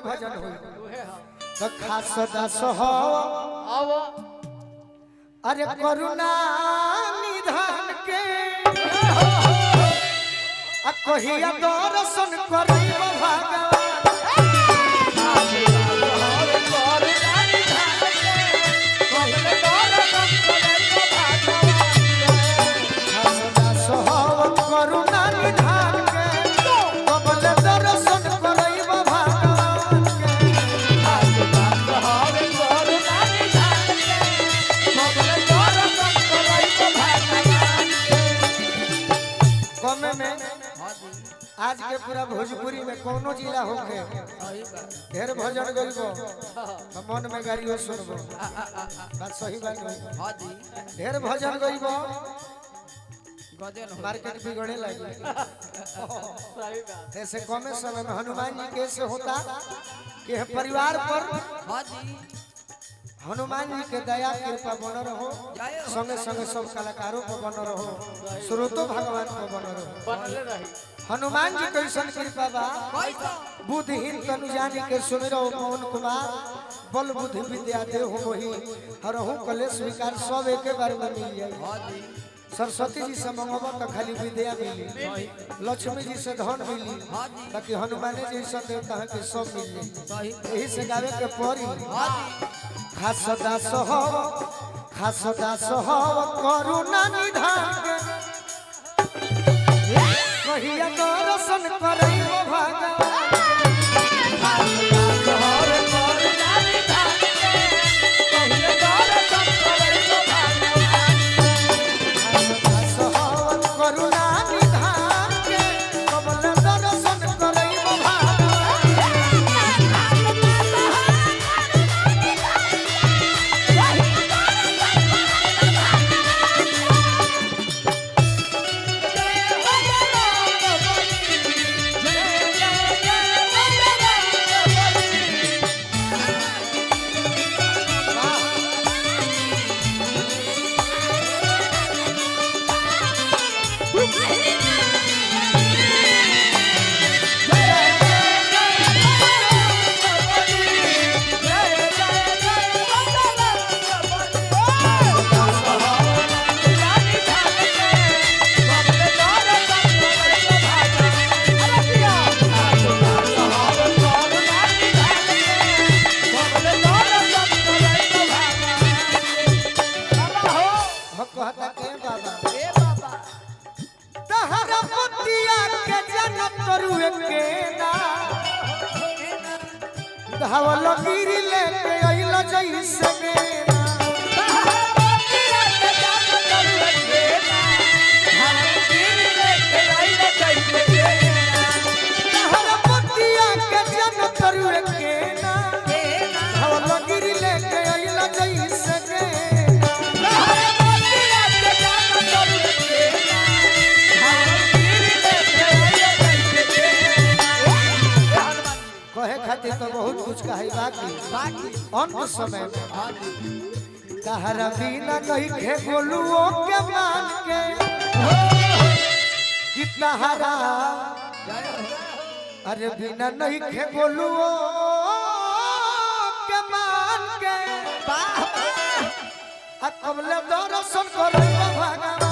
भजन होई तो खास दास हो आवो अरे करुणा निधान के कहिया दर्शन करब भगवान करुणा निधान के कबल दर्शन करब भगवान कमे में आज के पूरा भोजपुरी में कोनो जिला होके ढेर भजन गइबो तो मन में गाड़ियो सुनबो बात सही बात नहीं ढेर भजन गइबो मार्केट बिगड़े लगी ऐसे कमे समय में हनुमान जी कैसे होता कि परिवार पर हनुमान जी के दया कृपा बन रहो संगे संगे सब कलाकारों को बन रहो श्रोतो भगवान को बन रहो हनुमान जी कैसन कृपा बा बुद्धिहीन तनु जानी के सुमिरो पवन कुमार बल बुद्धि विद्या देहु मोहि हरहु कलेश विकार सब एके बार में मिल जाए सरस्वती जी से मंगवा तो खाली विद्या मिली लक्ष्मी जी से धन मिली ताकि हनुमान जी से देवता के सब मिल जाए यही से गावे के पड़ी खास दास हो करुणा निधान के कहिया दर्शन करब भगवान धावल गिरी लेके अइल जइसे गेना धावल पतिया के जन तरुए केना धावल गिरी लेके अइल जइसे गेना कहे खातिर तो बहुत कुछ कहे बाकी अंत समय में तहरा बिना नहीं खे गोलुओ के मान के कितना हरा अरे बिना नहीं खे गोलुओ के मान के कबले दर्शन करब भगवान